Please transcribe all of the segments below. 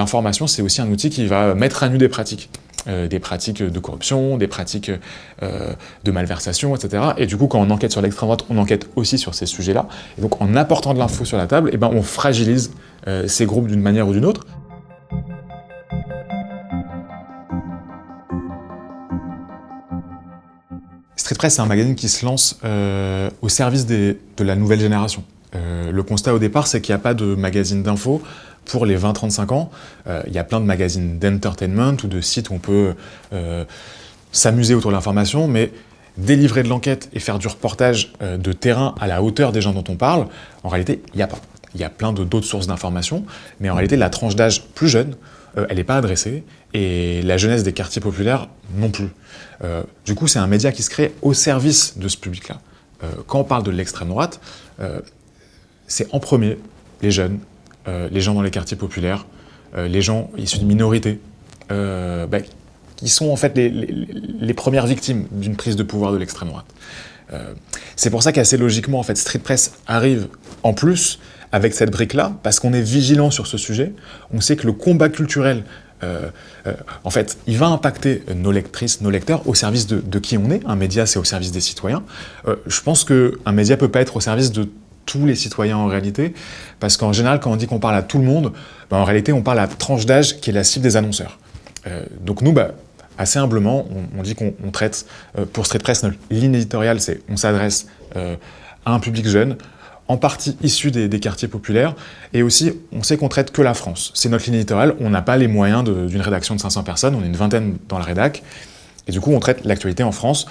l'information, c'est aussi un outil qui va mettre à nu des pratiques de corruption, des pratiques de malversation, etc. Et du coup, quand on enquête sur l'extrême droite, on enquête aussi sur ces sujets-là. Et donc, en apportant de l'info sur la table, eh ben, on fragilise ces groupes d'une manière ou d'une autre. Street Press, c'est un magazine qui se lance au service de la nouvelle génération. Le constat au départ, c'est qu'il n'y a pas de magazine d'info pour les 20-35 ans. Il y a plein de magazines d'entertainment ou de sites où on peut s'amuser autour de l'information, mais délivrer de l'enquête et faire du reportage de terrain à la hauteur des gens dont on parle, en réalité, il n'y a pas. Il y a plein d'autres sources d'informations, mais en réalité, la tranche d'âge plus jeune, elle n'est pas adressée, et la jeunesse des quartiers populaires non plus. Du coup, c'est un média qui se crée au service de ce public-là. Quand on parle de l'extrême droite, c'est en premier les jeunes, les gens dans les quartiers populaires, les gens issus de minorités, qui sont en fait les premières victimes d'une prise de pouvoir de l'extrême droite. C'est pour ça qu'assez logiquement, en fait, Street Press arrive en plus avec cette brique-là, parce qu'on est vigilant sur ce sujet. On sait que le combat culturel, en fait, il va impacter nos lectrices, nos lecteurs, au service de qui on est. Un média, c'est au service des citoyens. Je pense qu'un média peut pas être au service de tous les citoyens en réalité, parce qu'en général, quand on dit qu'on parle à tout le monde, en réalité, on parle à la tranche d'âge qui est la cible des annonceurs. Donc nous, assez humblement, on dit qu'on traite, pour Street Press, notre ligne éditoriale, c'est on s'adresse à un public jeune, en partie issu des quartiers populaires, et aussi, on sait qu'on traite que la France. C'est notre ligne éditoriale, on n'a pas les moyens d'une rédaction de 500 personnes, on est une vingtaine dans la rédac, et du coup, on traite l'actualité en France,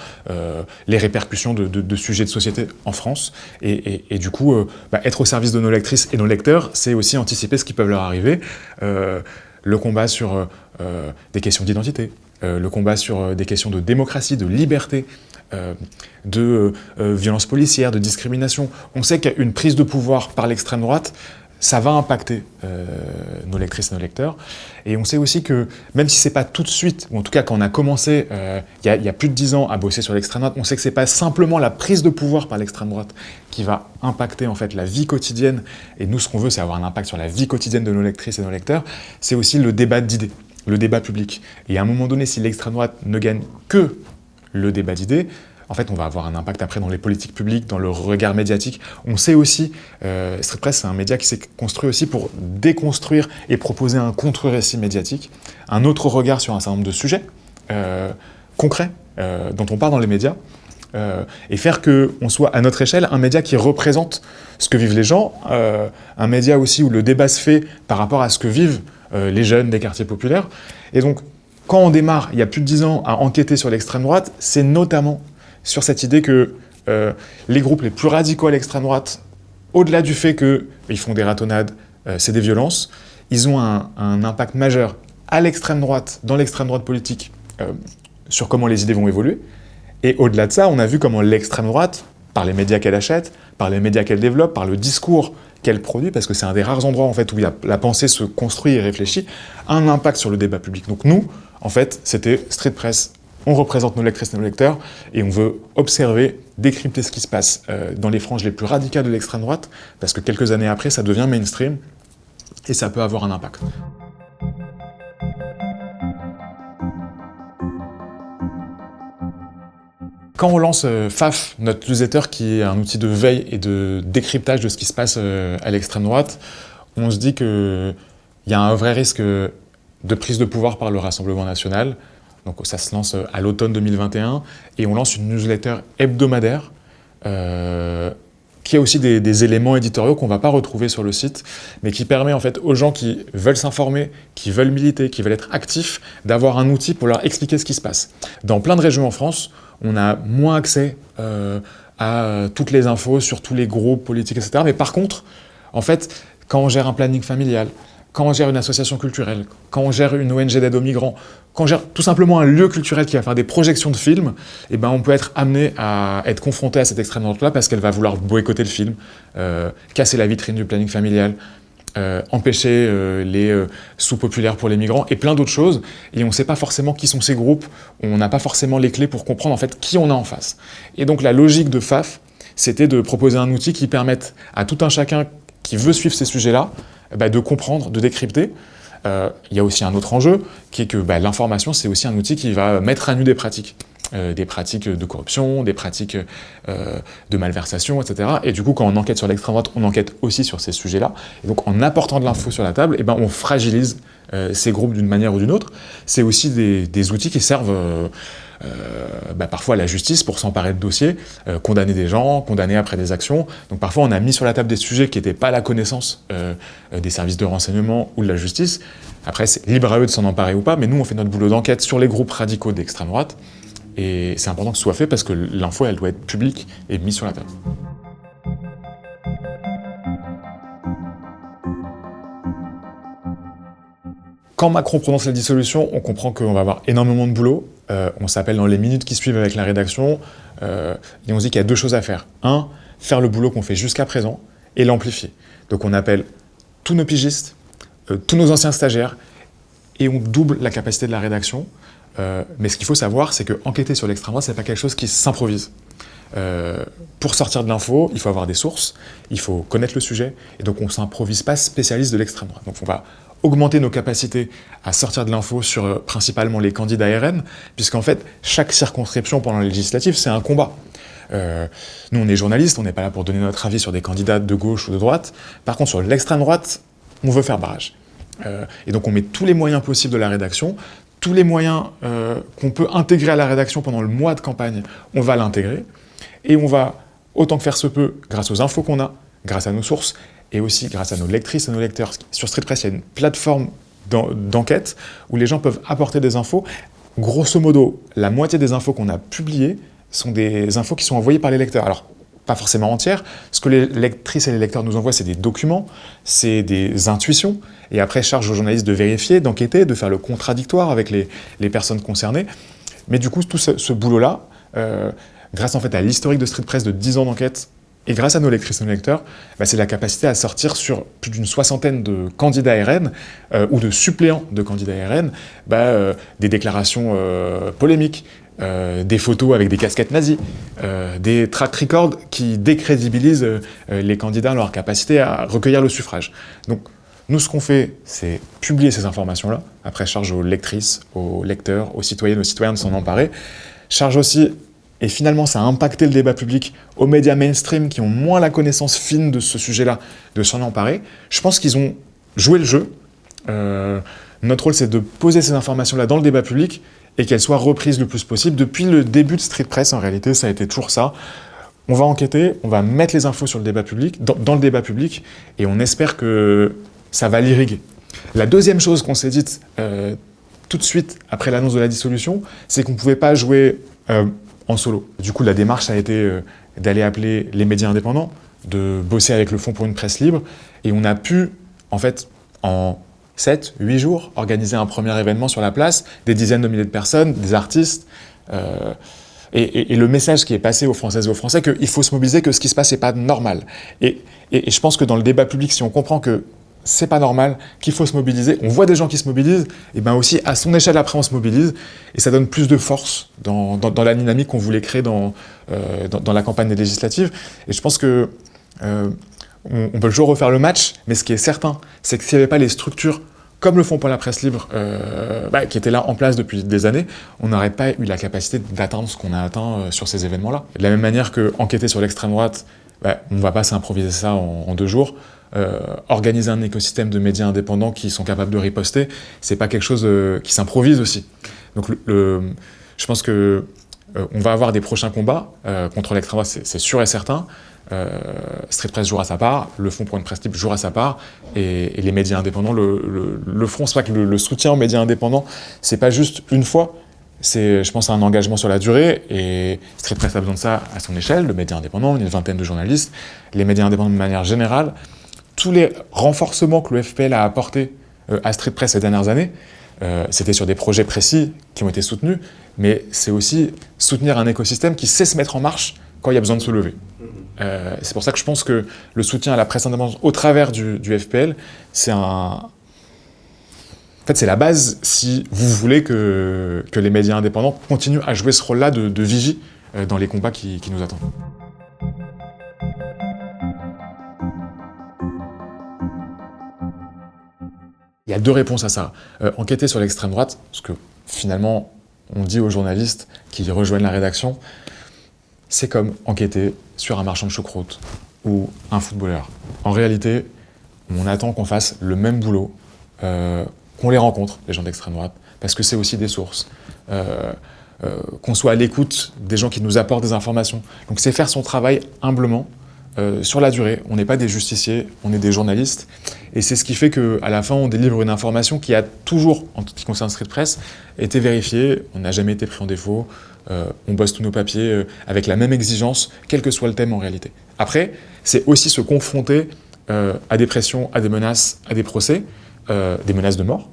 les répercussions de sujets de société en France, et du coup, être au service de nos lectrices et nos lecteurs, c'est aussi anticiper ce qui peut leur arriver, le combat sur des questions d'identité, le combat sur des questions de démocratie, de liberté, de violence policière, de discrimination. On sait qu'une prise de pouvoir par l'extrême droite, ça va impacter nos lectrices et nos lecteurs. Et on sait aussi que, même si c'est pas tout de suite, ou en tout cas quand on a commencé il y a plus de 10 ans à bosser sur l'extrême droite, on sait que c'est pas simplement la prise de pouvoir par l'extrême droite qui va impacter en fait la vie quotidienne. Et nous, ce qu'on veut, c'est avoir un impact sur la vie quotidienne de nos lectrices et nos lecteurs. C'est aussi le débat d'idées, le débat public. Et à un moment donné, si l'extrême droite ne gagne que le débat d'idées, en fait, on va avoir un impact après dans les politiques publiques, dans le regard médiatique. On sait aussi, Street Press, c'est un média qui s'est construit aussi pour déconstruire et proposer un contre-récit médiatique, un autre regard sur un certain nombre de sujets concrets dont on parle dans les médias, et faire qu'on soit à notre échelle un média qui représente ce que vivent les gens, un média aussi où le débat se fait par rapport à ce que vivent les jeunes des quartiers populaires. Et donc, quand on démarre, il y a plus de 10 ans, à enquêter sur l'extrême droite, c'est notamment sur cette idée que les groupes les plus radicaux à l'extrême droite, au-delà du fait qu'ils font des ratonnades, c'est des violences, ils ont un impact majeur à l'extrême droite, dans l'extrême droite politique, sur comment les idées vont évoluer. Et au-delà de ça, on a vu comment l'extrême droite, par les médias qu'elle achète, par les médias qu'elle développe, par le discours qu'elle produit, parce que c'est un des rares endroits en fait, où la pensée se construit et réfléchit, a un impact sur le débat public. Donc nous, en fait, c'était Street Press. On représente nos lectrices et nos lecteurs, et on veut observer, décrypter ce qui se passe dans les franges les plus radicales de l'extrême droite, parce que quelques années après, ça devient mainstream, et ça peut avoir un impact. Quand on lance FAF, notre newsletter, qui est un outil de veille et de décryptage de ce qui se passe à l'extrême droite, on se dit qu'il y a un vrai risque de prise de pouvoir par le Rassemblement national. Donc ça se lance à l'automne 2021, et on lance une newsletter hebdomadaire qui a aussi des éléments éditoriaux qu'on ne va pas retrouver sur le site, mais qui permet en fait aux gens qui veulent s'informer, qui veulent militer, qui veulent être actifs, d'avoir un outil pour leur expliquer ce qui se passe. Dans plein de régions en France, on a moins accès à toutes les infos sur tous les groupes politiques, etc. Mais par contre, en fait, quand on gère un planning familial, quand on gère une association culturelle, quand on gère une ONG d'aide aux migrants, quand on gère tout simplement un lieu culturel qui va faire des projections de films, eh ben on peut être amené à être confronté à cette extrême droite-là parce qu'elle va vouloir boycotter le film, casser la vitrine du planning familial, empêcher les sous-populaires pour les migrants et plein d'autres choses. Et on ne sait pas forcément qui sont ces groupes, on n'a pas forcément les clés pour comprendre en fait qui on a en face. Et donc la logique de FAF, c'était de proposer un outil qui permette à tout un chacun qui veut suivre ces sujets-là, de comprendre, de décrypter, il y a aussi un autre enjeu, qui est que l'information, c'est aussi un outil qui va mettre à nu des pratiques de corruption, des pratiques de malversation, etc. Et du coup, quand on enquête sur l'extrême droite, on enquête aussi sur ces sujets-là. Et donc, en apportant de l'info sur la table, on fragilise ces groupes d'une manière ou d'une autre. C'est aussi des outils qui servent parfois à la justice pour s'emparer de dossiers, condamner des gens, condamner après des actions. Donc parfois, on a mis sur la table des sujets qui n'étaient pas à la connaissance des services de renseignement ou de la justice. Après, c'est libre à eux de s'en emparer ou pas, mais nous, on fait notre boulot d'enquête sur les groupes radicaux d'extrême droite. Et c'est important que ce soit fait parce que l'info, elle doit être publique et mise sur la table. Quand Macron prononce la dissolution, on comprend qu'on va avoir énormément de boulot. On s'appelle dans les minutes qui suivent avec la rédaction et on se dit qu'il y a deux choses à faire. Un, faire le boulot qu'on fait jusqu'à présent et l'amplifier. Donc on appelle tous nos pigistes, tous nos anciens stagiaires et on double la capacité de la rédaction. Mais ce qu'il faut savoir, c'est qu'enquêter sur l'extrême droite, c'est pas quelque chose qui s'improvise. Pour sortir de l'info, il faut avoir des sources, il faut connaître le sujet, et donc on ne s'improvise pas spécialiste de l'extrême droite. Donc on va augmenter nos capacités à sortir de l'info sur principalement les candidats RN, puisqu'en fait, chaque circonscription pendant les législatives, c'est un combat. Nous, on est journalistes, on n'est pas là pour donner notre avis sur des candidats de gauche ou de droite. Par contre, sur l'extrême droite, on veut faire barrage. Et donc on met tous les moyens possibles de la rédaction, tous les moyens qu'on peut intégrer à la rédaction pendant le mois de campagne, on va l'intégrer. Et on va, autant que faire se peut, grâce aux infos qu'on a, grâce à nos sources, et aussi grâce à nos lectrices et nos lecteurs. Sur Street Press, il y a une plateforme d'enquête où les gens peuvent apporter des infos. Grosso modo, la moitié des infos qu'on a publiées sont des infos qui sont envoyées par les lecteurs. Alors, pas forcément entières. Ce que les lectrices et les lecteurs nous envoient, c'est des documents, c'est des intuitions, et après, charge aux journalistes de vérifier, d'enquêter, de faire le contradictoire avec les personnes concernées. Mais du coup, tout ce boulot-là, grâce en fait à l'historique de Street Press de 10 ans d'enquête, et grâce à nos lectrices et nos lecteurs, c'est la capacité à sortir sur plus d'une soixantaine de candidats RN, ou de suppléants de candidats RN, des déclarations polémiques, des photos avec des casquettes nazies, des track records qui décrédibilisent les candidats, leur capacité à recueillir le suffrage. Donc, nous, ce qu'on fait, c'est publier ces informations-là. Après, charge aux lectrices, aux lecteurs, aux citoyennes, aux citoyens de s'en emparer. Charge aussi, et finalement, ça a impacté le débat public, aux médias mainstream qui ont moins la connaissance fine de ce sujet-là, de s'en emparer. Je pense qu'ils ont joué le jeu. Notre rôle, c'est de poser ces informations-là dans le débat public et qu'elles soient reprises le plus possible. Depuis le début de Street Press, en réalité, ça a été toujours ça. On va enquêter, on va mettre les infos sur le débat public, dans le débat public, et on espère que ça va l'irriguer. La deuxième chose qu'on s'est dite tout de suite après l'annonce de la dissolution, c'est qu'on ne pouvait pas jouer en solo. Du coup, la démarche a été d'aller appeler les médias indépendants, de bosser avec le Fonds pour une presse libre, et on a pu, en fait, en 7-8 jours, organiser un premier événement sur la place, des dizaines de milliers de personnes, des artistes, et le message qui est passé aux Françaises et aux Français, qu'il faut se mobiliser, que ce qui se passe n'est pas normal. Et je pense que dans le débat public, si on comprend que c'est pas normal, qu'il faut se mobiliser, on voit des gens qui se mobilisent, et bien aussi, à son échelle, après, on se mobilise, et ça donne plus de force dans la dynamique qu'on voulait créer dans la campagne des législatives. Et je pense que on peut toujours refaire le match, mais ce qui est certain, c'est que s'il n'y avait pas les structures comme le Fonds pour la presse libre, qui étaient là en place depuis des années, on n'aurait pas eu la capacité d'atteindre ce qu'on a atteint sur ces événements-là. De la même manière qu'enquêter sur l'extrême droite, on ne va pas s'improviser ça en 2 jours. Organiser un écosystème de médias indépendants qui sont capables de riposter, c'est pas quelque chose qui s'improvise aussi. Donc je pense que on va avoir des prochains combats contre l'extrême droite, c'est sûr et certain. Street Press jouera sa part, le Fonds pour une presse libre jouera sa part, et les médias indépendants le feront. C'est pas que le soutien aux médias indépendants, c'est pas juste une fois, c'est, je pense, un engagement sur la durée, et Street Press a besoin de ça à son échelle, le média indépendant, il y a une vingtaine de journalistes, les médias indépendants de manière générale, tous les renforcements que le FPL a apportés à Street Press ces dernières années, c'était sur des projets précis qui ont été soutenus, mais c'est aussi soutenir un écosystème qui sait se mettre en marche quand il y a besoin de se lever. C'est pour ça que je pense que le soutien à la presse indépendante au travers du FPL, c'est en fait, c'est la base si vous voulez que les médias indépendants continuent à jouer ce rôle-là de vigie dans les combats qui nous attendent. Il y a deux réponses à ça. Enquêter sur l'extrême droite, parce que finalement, on dit aux journalistes qui rejoignent la rédaction, c'est comme enquêter sur un marchand de choucroute ou un footballeur. En réalité, on attend qu'on fasse le même boulot, qu'on les rencontre, les gens d'extrême droite, parce que c'est aussi des sources, qu'on soit à l'écoute des gens qui nous apportent des informations. Donc c'est faire son travail humblement, sur la durée. On n'est pas des justiciers, on est des journalistes. Et c'est ce qui fait qu'à la fin, on délivre une information qui a toujours, en ce qui concerne Street Press, été vérifiée. On n'a jamais été pris en défaut. On bosse tous nos papiers avec la même exigence, quel que soit le thème en réalité. Après, c'est aussi se confronter à des pressions, à des menaces, à des procès, des menaces de mort.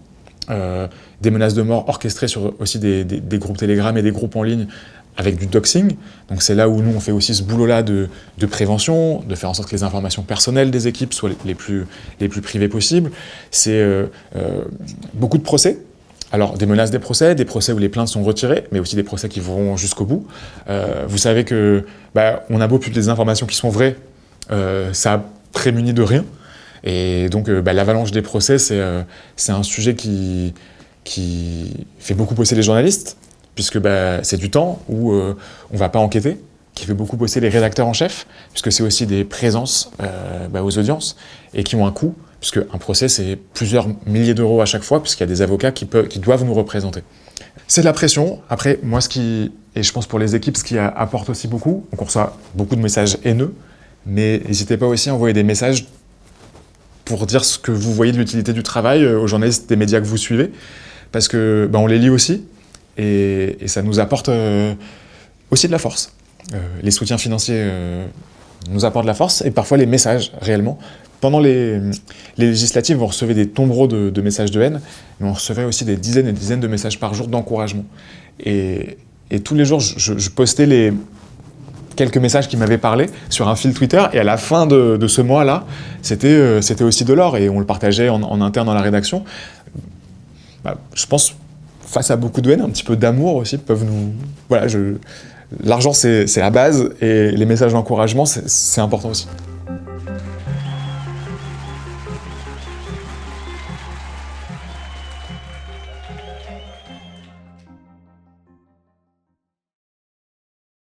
Des menaces de mort orchestrées sur aussi des groupes Telegram et des groupes en ligne avec du doxing. Donc c'est là où nous on fait aussi ce boulot-là de prévention, de faire en sorte que les informations personnelles des équipes soient les plus privées possibles. C'est beaucoup de procès. Alors des menaces des procès où les plaintes sont retirées, mais aussi des procès qui vont jusqu'au bout. Vous savez que on a beau publier des informations qui sont vraies, ça prémunit de rien. Et donc l'avalanche des procès, c'est un sujet qui fait beaucoup bosser les journalistes, puisque c'est du temps où on ne va pas enquêter, qui fait beaucoup bosser les rédacteurs en chef, puisque c'est aussi des présences aux audiences, et qui ont un coût, puisque un procès, c'est plusieurs milliers d'euros à chaque fois, puisqu'il y a des avocats qui doivent nous représenter. C'est de la pression. Après, moi, et je pense pour les équipes, ce qui apporte aussi beaucoup, on reçoit beaucoup de messages haineux, mais n'hésitez pas aussi à envoyer des messages pour dire ce que vous voyez de l'utilité du travail aux journalistes des médias que vous suivez, parce que on les lit aussi, et ça nous apporte aussi de la force. Les soutiens financiers nous apportent de la force, et parfois les messages, réellement. Pendant les législatives, on recevait des tombereaux de messages de haine, mais on recevait aussi des dizaines et des dizaines de messages par jour d'encouragement. Et tous les jours, je postais quelques messages qui m'avaient parlé sur un fil Twitter, et à la fin de ce mois-là, c'était aussi de l'or, et on le partageait en interne dans la rédaction. Je pense, face à beaucoup de haine, un petit peu d'amour aussi peuvent nous... Voilà, l'argent c'est la base, et les messages d'encouragement c'est important aussi.